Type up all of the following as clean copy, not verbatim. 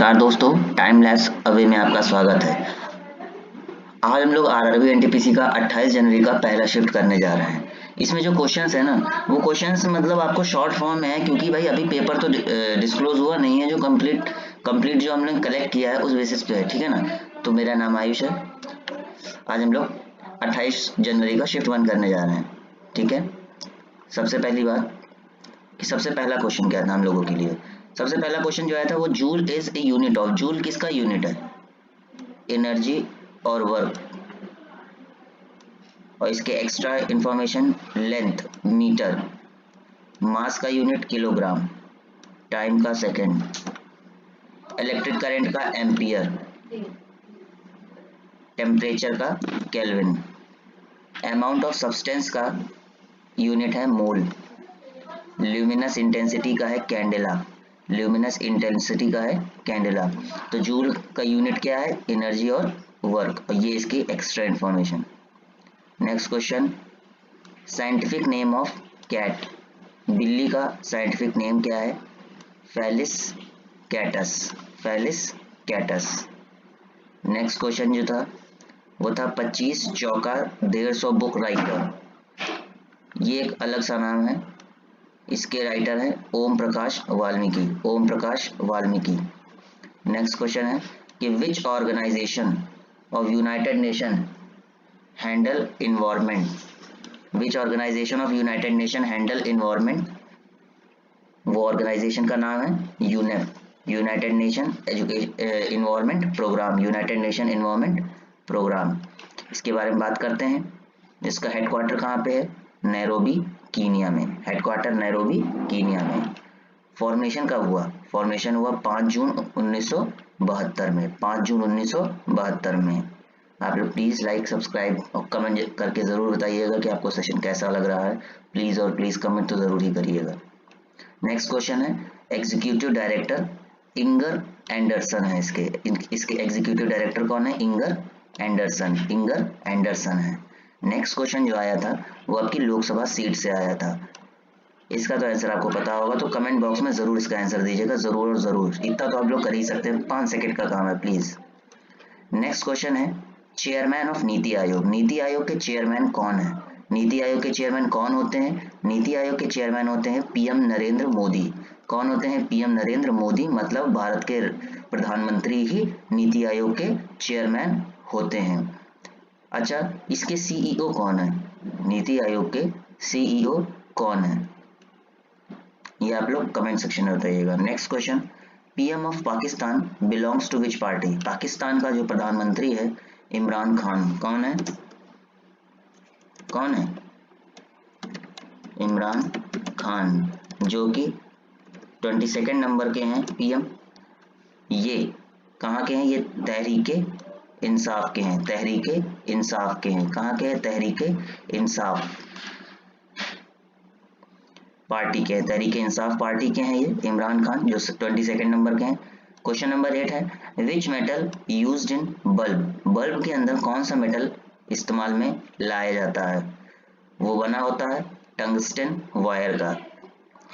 नमस्कार दोस्तों, time lapse away में आपका स्वागत है। आज हम लोग आरआरबी एनटीपीसी का 28 जनवरी का पहला शिफ्ट करने जा रहे हैं। इसमें जो क्वेश्चंस है ना, वो क्वेश्चंस मतलब आपको शॉर्ट फॉर्म में है, क्योंकि भाई अभी पेपर तो डिस्क्लोज हुआ नहीं है। जो कंप्लीट जो हमने कलेक्ट किया है उस बेसिस पे है, ठीक है ना। तो मेरा नाम आयुष है। आज हम लोग 28 जनवरी का शिफ्ट 1 करने जा रहे हैं, ठीक है। सबसे पहली बात कि सबसे पहला क्वेश्चन क्या था हम लोगों के लिए। सबसे पहला क्वेश्चन जो आया था वो joule is a unit of, joule किसका यूनिट है? एनर्जी और वर्क। और इसके एक्स्ट्रा इंफॉर्मेशन, लेंथ मीटर, मास का यूनिट किलोग्राम, टाइम का सेकंड, इलेक्ट्रिक करंट का एम्पियर, टेम्परेचर का केल्विन, अमाउंट ऑफ सब्सटेंस का यूनिट है मोल, ल्यूमिनस इंटेंसिटी का है कैंडेला, ल्यूमिनस इंटेंसिटी का है कैंडेला। तो जूल का यूनिट क्या है? एनर्जी और वर्क, और ये इसकी extra information. Next question, scientific name of cat, बिल्ली का साइंटिफिक नेम क्या है? Felis catus, Felis catus. Next question जो था वो था 25 चौका 150 बुक राइटर। ये एक अलग सा नाम है, इसके राइटर हैं ओम प्रकाश वाल्मीकि, ओम प्रकाश वाल्मीकि। नेक्स्ट क्वेश्चन है कि which organisation of United Nation handle environment, which organisation of United Nation handle environment. वो ऑर्गेनाइजेशन का नाम है UNEP, United Nation Environment Programme, United Nation Environment Programme. इसके बारे में बात करते हैं। इसका हेडक्वार्टर कहाँ पे है? नैरोबी कीनिया में, हेडक्वार्टर नैरोबी कीनिया में। फॉर्मेशन कब हुआ? फॉर्मेशन हुआ 5 जून 1972 में, 5 जून 1972 में। आप लोग प्लीज़ लाइक, सब्सक्राइब और कमेंट करके ज़रूर बताइएगा कि आपको सेशन कैसा लग रहा है। प्लीज़ और प्लीज़ कमेंट तो ज़रूर ही करिएगा। नेक्स्ट क्वेश्चन है, एग्जीक्यूटिव डायरेक्टर इंगर एंडरसन है। इसके एग्जीक्यूटिव डायरेक्टर कौन है? इंगर एंडरसन, इंगर एंडरसन है। नेक्स्ट क्वेश्चन जो आया था वो आपकी लोकसभा सीट से आया था। इसका तो आंसर आपको पता होगा, तो कमेंट बॉक्स में जरूर इसका आंसर दीजिएगा, जरूर और जरूर। इतना तो आप लोग कर ही सकते हैं, 5 सेकंड का काम है, प्लीज। नेक्स्ट क्वेश्चन है, चेयरमैन ऑफ नीति आयोग, नीति आयोग के चेयरमैन कौन है? नीति आयोग के चेयरमैन कौन होते हैं? नीति आयोग के चेयरमैन होते हैं पीएम नरेंद्र मोदी। कौन होते हैं? पीएम नरेंद्र मोदी, मतलब भारत के प्रधानमंत्री ही नीति आयोग के चेयरमैन होते हैं। अच्छा, इसके सीईओ कौन है? नीति आयोग के सीईओ कौन है? ये आप लोग कमेंट सेक्शन में बताइएगा। Next question, PM of Pakistan belongs to which party? Pakistan का जो प्रधानमंत्री है इमरान खान, कौन है? कौन है? इमरान खान, जो कि 22 नंबर के हैं पीएम। ये कहाँ के हैं? ये तहरीके इंसाफ के हैं, तहरीके इंसाफ के हैं। कहाँ के हैं? तहरीके इंसाफ पार्टी के हैं, तहरीके इंसाफ पार्टी के हैं ये इमरान खान, जो 22 नंबर के हैं। क्वेश्चन नंबर 8 है, which metal used in bulb, bulb के अंदर कौन सा मेटल इस्तेमाल में लाया जाता है? वो बना होता है टंगस्टन वायर का।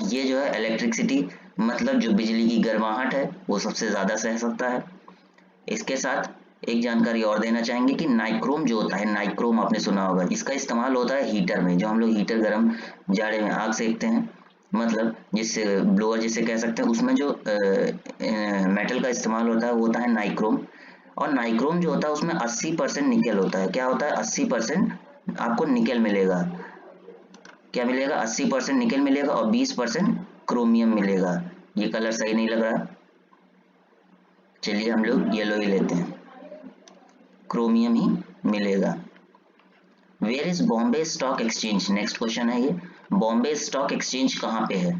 ये जो है इलेक्ट्रिसिटी, मतलब जो बिजली की गर्माहट है वो सबसे ज्यादा सह सकता है। इसके साथ एक जानकारी और देना चाहेंगे कि नाइक्रोम जो होता है, नाइक्रोम आपने सुना होगा, इसका इस्तेमाल होता है हीटर में। जो हम लोग हीटर गर्म जाड़े में आग सेकते हैं, मतलब जिससे ब्लोअर जिसे कह सकते हैं, उसमें जो मेटल का इस्तेमाल होता है वो होता है नाइक्रोम। और नाइक्रोम जो होता है उसमें 80% निकेल होता है। क्या होता है? 80% आपको निकेल मिलेगा। क्या मिलेगा? 80% निकेल मिलेगा और 20% क्रोमियम मिलेगा। ये कलर सही नहीं लग रहा, चलिए हम लोग येलो ही लेते हैं, क्रोमियम ही मिलेगा। Where is Bombay stock exchange? Next question है ये, बॉम्बे स्टॉक एक्सचेंज कहाँ पे है?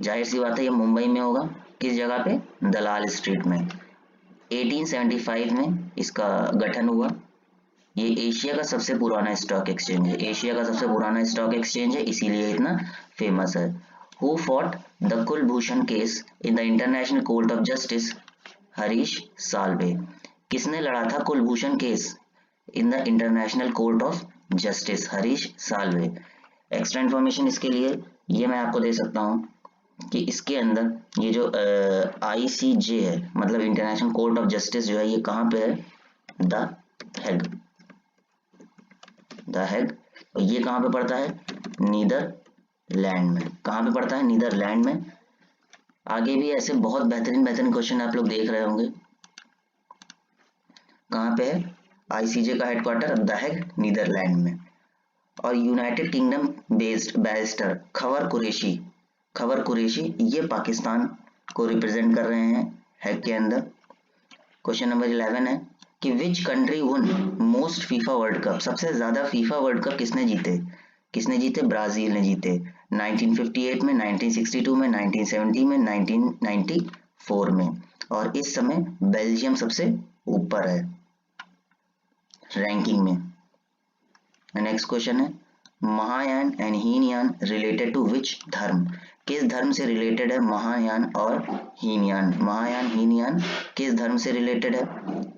जाहिर सी बात है ये मुंबई में होगा। किस जगह पे? दलाल स्ट्रीट में। 1875 में इसका गठन हुआ। ये एशिया का सबसे पुराना स्टॉक एक्सचेंज है, एशिया का सबसे पुराना स्टॉक एक्सचेंज है, इसीलिए इतना फेमस है। Who fought the Kulbhushan case in the international court of justice? Harish Salve. किसने लड़ा था Kulbhushan case in the international court of justice? Harish Salve. Extra information इसके लिए ये मैं आपको दे सकता हूँ कि इसके अंदर ये जो ICJ है, मतलब इंटरनेशनल कोर्ट ऑफ जस्टिस जो है, ये कहाँ पे है? The Hague. The Hague. और ये कहाँ पे पड़ता है? नीदरलैंड में। कहाँ पे पड़ता है? नीदरलैंड में। आगे भी ऐसे बहुत बेहतरीन बेहतरीन क्वेश्चन आप लोग देख रहे होंगे। कहाँ पे है ICJ का हेडक्वार्टर? द हैग, नीदरलैंड में। और यूनाइटेड किंगडम बेस्ड बैरिस्टर खबर कुरैशी ये पाकिस्तान को रिप्रेजेंट कर रहे हैं हैग के अंदर। क्वेश्चन नंबर 11 है कि which country one most FIFA world cup? सबसे ज्यादा फीफा वर्ल्ड कप किसने जीते? किसने जीते? ब्राजील ने जीते। 1958 में, 1962 में, 1970 में, 1994 में। और इस समय बेल्जियम सबसे ऊपर है रैंकिंग में। नेक्स्ट क्वेश्चन है Mahayana and Hinayana related to which धर्म? किस धर्म से रिलेटेड है महायान और हीनयान? महायान हीनयान किस धर्म से रिलेटेड है?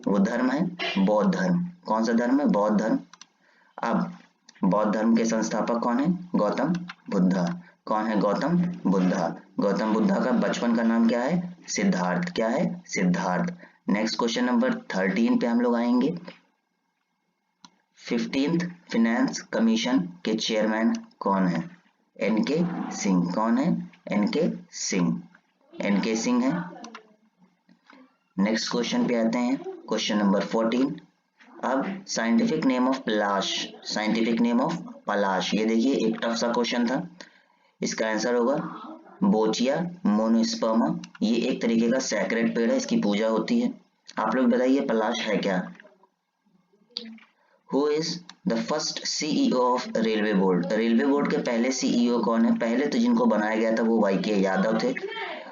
वो धर्म है बौद्ध धर्म। कौन सा धर्म है? बौद्ध धर्म। अब बौद्ध धर्म के संस्थापक कौन है? गौतम बुद्धा। कौन है? गौतम बुद्धा। गौतम बुद्धा का बचपन का नाम क्या है? सिद्धार्थ। क्या है? सिद्धार्थ। नेक्स्ट क्वेश्चन नंबर 13 पे हम लोग आएंगे। 15th फाइनेंस कमीशन के चेयरमैन कौन है? एनके सिंह। कौन है? एनके सिंह। एनके सिंह है। नेक्स्ट क्वेश्चन पे आते हैं, क्वेश्चन नंबर 14। अब scientific name of palash. Scientific name of palash, ये देखिए एक टफ सा क्वेश्चन था। इसका आंसर होगा बोचिया मोनोस्पर्मा। ये एक तरीके का सैक्रेड पेड़ है, इसकी पूजा होती है। आप लोग बताइए पलाश है क्या? Who is the first CEO of railway board? Railway board के पहले CEO कौन है? पहले तो जिनको बनाया गया था वो YK यादव थे,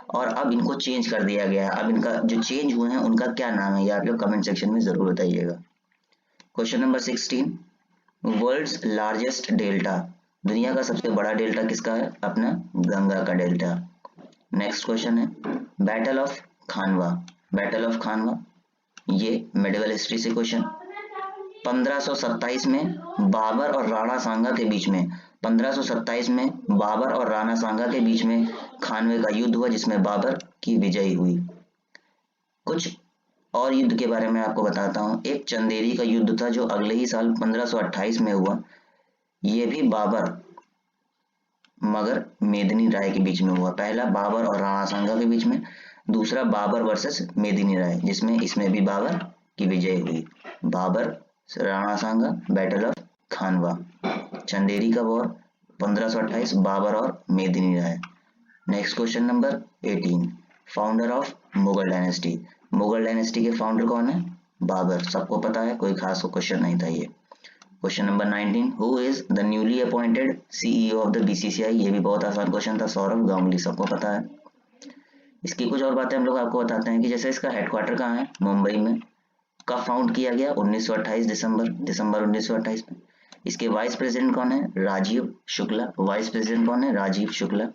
और अब इनको चेंज कर दिया गया है। अब इनका जो चेंज हुए हैं उनका क्या नाम है, ये आप लोग कमेंट सेक्शन में जरूर बताइएगा। Question number 16। World's largest delta. दुनिया का सबसे बड़ा डेल्टा किसका है? अपना गंगा का डेल्टा। नेक्स्ट क्वेश्चन है battle of Khanwa. Battle of Khanwa ये मेडिवल हिस्ट्री से क्वेश्चन। 1527 में बाबर और राणा सांगा के बीच में 1527 में बाबर और राणा सांगा के बीच में खानवे का युद्ध हुआ, जिसमें बाबर की विजय हुई। कुछ और युद्ध के बारे में आपको बताता हूं। एक चंदेरी का युद्ध था जो अगले ही साल 1528 में हुआ। ये भी बाबर मगर मेदिनी राय के बीच में हुआ। पहला बाबर और राणा सांगा के बीच में, दूसरा बाबर वर्सेस मेदिनी राय, जिसमें इसमें भी बाबर की विजय हुई। Babur Rana Sanga, battle of Khanwa. चंदेरी का वॉर 1528, बाबर और Medini Rai. Next question number 18। Founder of Mughal dynasty. Mughal dynasty के फाउंडर कौन है? बाबर। सबको पता है, कोई खास क्वेश्चन नहीं था ये। Question number 19। Who is the newly appointed CEO of the BCCI? ये भी बहुत आसान क्वेश्चन था, सौरभ गांगुली। सबको पता है। इसकी कुछ और बातें हम लोग आपको बताते हैं कि जैसे इसका हेडक्वार्टर कहाँ है? मुंबई में। कब फाउंड किया गया? 1928 दिसंबर 1928 में। इसके वाइस प्रेसिडेंट कौन है? राजीव शुक्ला। वाइस प्रेसिडेंट कौन है? राजीव शुक्ला।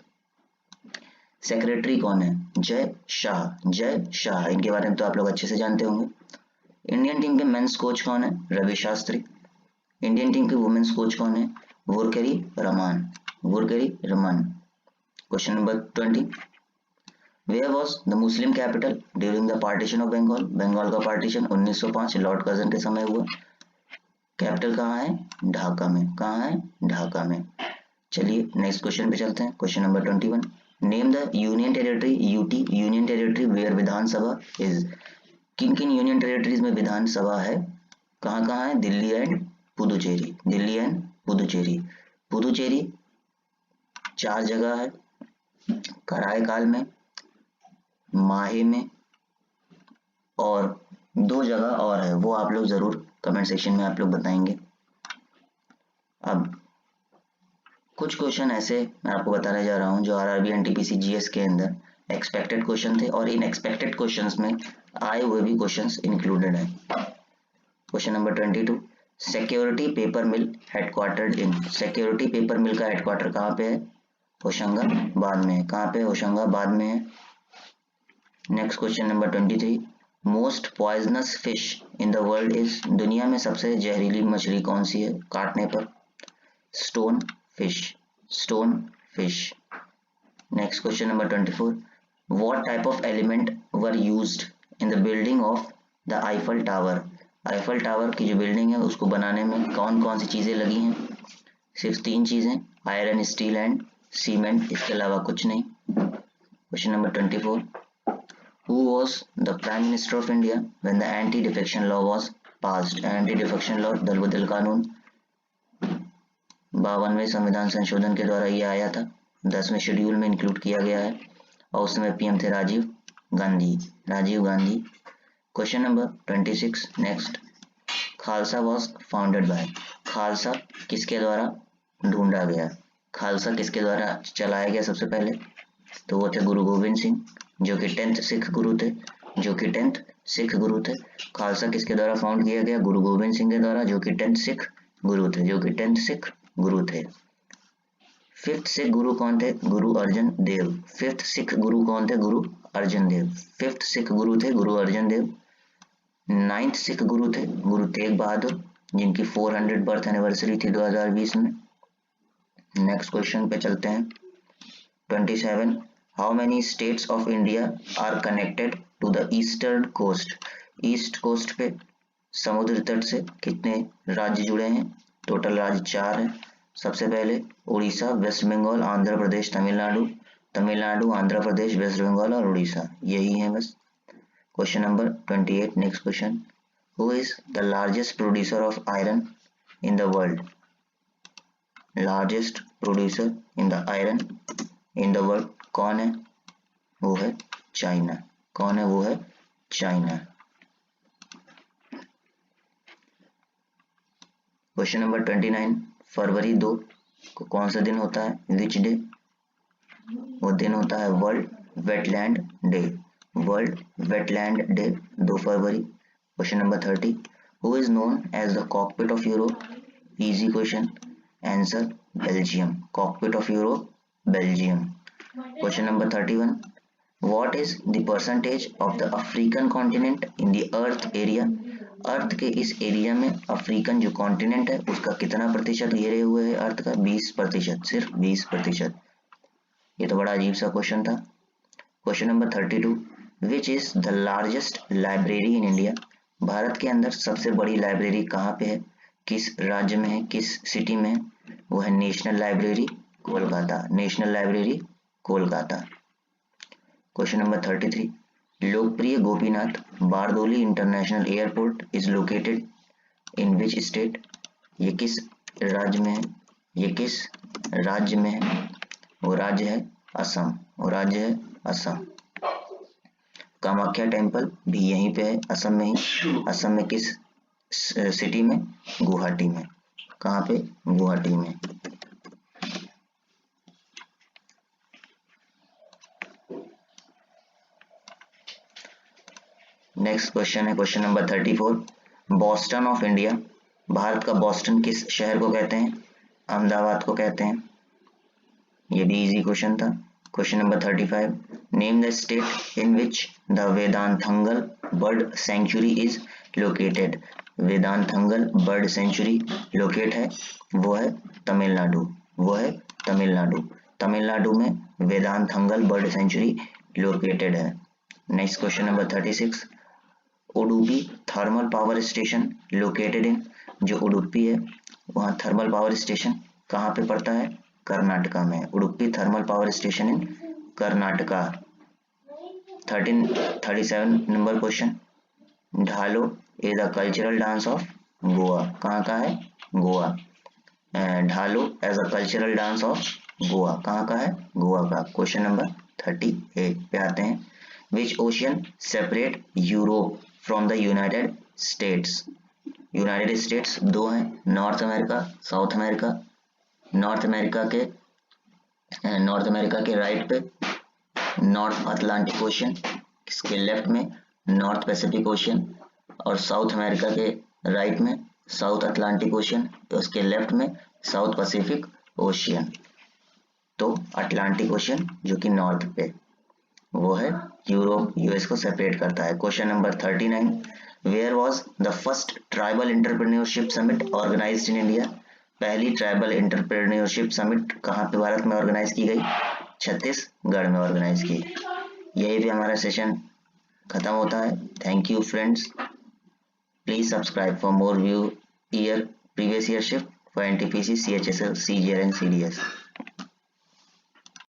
सेक्रेटरी कौन है? जय शाह। जय शाह, इनके बारे में तो आप लोग अच्छे से जानते होंगे। इंडियन टीम के मेंस कोच कौन है? रवि शास्त्री। इंडियन टीम के वुमेन्स कोच कौन है? Woorkeri Raman. Woorkeri Raman. Question number 20। Where was the Muslim capital during the partition of Bengal? Bengal का पार्टीशन 1905 लॉर्ड कर्जन के समय हुआ। कैपिटल कहाँ है? ढाका में। कहाँ है? ढाका में। चलिए नेक्स्ट क्वेश्चन पे चलते हैं। Question number 21। Name the union territory UT union territory where Vidhan Sabha is. किन किन यूनियन टेरिटरीज में विधानसभा है? कहाँ कहाँ है? दिल्ली एंड पुदुचेरी। दिल्ली एंड पुदुचेरी। पुदुचेरी 4 जगह है, कराईकाल में, माहे में, और 2 जगह और है, वो आप लोग जरूर कमेंट सेक्शन में आप लोग बताएंगे। अब कुछ क्वेश्चन ऐसे मैं आपको बताने जा रहा हूं जो RRB NTPC GS के अंदर एक्सपेक्टेड क्वेश्चन थे, और इन एक्सपेक्टेड क्वेश्चंस में आए हुए भी क्वेश्चंस इंक्लूडेड हैं। Question number 22। Security paper mill headquartered in. Security paper mill का हेडक्वार्टर कहाँ पे है? होशंगाबाद में है। कहाँ पे? होशंगाबाद में है। Next question number 23। Most poisonous fish in the world is. दुनिया में सबसे जहरीली मछली कौन सी है काटने पर? Stone fish. Stone fish. Next question number 24, what type of element were used in the building of the Eiffel tower. Eiffel tower की जो बिल्डिंग है उसको बनाने में कौन कौन सी चीजें लगी हैं? सिर्फ 3 चीजें, आयरन, स्टील एंड सीमेंट, इसके अलावा कुछ नहीं। Question number 24, who was the prime minister of India when the anti defection law was passed. Anti defection law, दल बदल कानून, 52वें संविधान संशोधन के द्वारा ये आया था, 10वें शेड्यूल में इंक्लूड किया गया है और उस समय पीएम थे Rajiv Gandhi. Question number 26, next, Khalsa was founded by. Khalsa किसके द्वारा ढूंढा गया? खालसा किसके द्वारा चलाया गया सबसे पहले? तो वो थे गुरु गोविंद सिंह, जो कि 10th सिख गुरु थे। खालसा किसके द्वारा फाउंड किया गया? गुरु गोविंद सिंह के द्वारा, जो कि 10th सिख गुरु थे। 5th सिख गुरु कौन थे? गुरु अर्जन देव। 5th सिख गुरु कौन थे? गुरु अर्जन देव। 5th सिख गुरु थे गुरु अर्जन देव। 9th सिख गुरु थे गुरु तेग बहादुर, जिनकी 400 बर्थ एनिवर्सरी थी 2020 में। नेक्स्ट क्वेश्चन पे चलते हैं। 27, how many states of India are connected to the eastern coast. East coast पे समुद्र तट से कितने राज्य जुड़े हैं? टोटल राज्य 4 है। सबसे पहले उड़ीसा, वेस्ट बंगाल, आंध्र प्रदेश, तमिलनाडु, आंध्र प्रदेश, वेस्ट बंगाल और उड़ीसा, यही है बस। Question number 28, next question, who is the largest producer of iron in the world. Largest producer in the iron in the world कौन है? वो है चाइना। कौन है? वो है चाइना। क्वेश्चन नंबर 29, फरवरी 2 को कौन सा दिन होता है? Which day? वो दिन होता है world wetland day. World wetland day 2 फरवरी। Question number 30, who is known as the cockpit of Europe. Easy question, answer Belgium. Cockpit of Europe, Belgium. Question number 31, what is the percentage of the African continent in the earth area। अर्थ के इस area में African जो continent है उसका कितना प्रतिशत घेरे हुए है अर्थ का? 20%, सिर्फ 20%। ये तो बड़ा अजीब सा क्वेश्चन था। Question number 32, which is the largest library in India. Bharat के अंदर सबसे बड़ी लाइब्रेरी कहाँ पे है? किस राज्य में है? किस सिटी में है? वो है national library Kolkata. National library Kolkata. Question number 33, लोकप्रिय Gopinath Bardoli international airport is located in which state. ये किस राज्य में है? ये किस राज्य में है? वो राज्य है असम। वो राज्य है असम। कामाख्या टेम्पल भी यहीं पे है, असम में ही। असम में किस सिटी में? गुवाहाटी में। कहाँ पे? गुवाहाटी में। नेक्स्ट क्वेश्चन है question number 34, Boston of India. Bharat का बॉस्टन किस शहर को कहते हैं? अहमदाबाद को कहते हैं। ये भी इजी क्वेश्चन था। Question number 35, name the state in which the Vedanthangal bird sanctuary is located. Vedanthangal bird sanctuary locate है, वो है तमिलनाडु। वो है तमिलनाडु। तमिलनाडु में वेदांतंगल बर्ड सेंचुरी लोकेटेड है। Next question number 36, Udupi thermal power station located in. जो उडुपी है वहाँ थर्मल पावर स्टेशन कहाँ पे पड़ता है? कर्नाटका में। Udupi thermal power station in Karnataka. 37 number question, Dhalo is a cultural dance of Goa. कहाँ का है? Goa. Dhalo as a cultural dance of Goa कहाँ का है? गोवा का। क्वेश्चन नंबर 38 पे आते हैं, which ocean separate Europe from the United States. United States 2 हैं, North America, South America. North America के राइट पे नॉर्थ अटलांटिक ओशियन, इसके लेफ्ट में नॉर्थ पैसिफिक ओशियन, और साउथ अमेरिका के राइट में साउथ अटलांटिक ओशियन, तो उसके लेफ्ट में साउथ पैसिफिक ओशियन। तो अटलांटिक ओशियन जो कि नॉर्थ पे, वो है यूरोप, यूएस को सेपरेट करता है। Question number 39, where was the first tribal entrepreneurship summit organised in India. पहली ट्राइबल एंटरप्रेन्योरशिप समिट कहाँ पे भारत में ऑर्गेनाइज की गई? छत्तीसगढ़ में ऑर्गेनाइज की। यही पे हमारा सेशन खत्म होता है। Thank you friends. Please subscribe for more view previous year shift for NTPC, CHSL, CGL and CDS.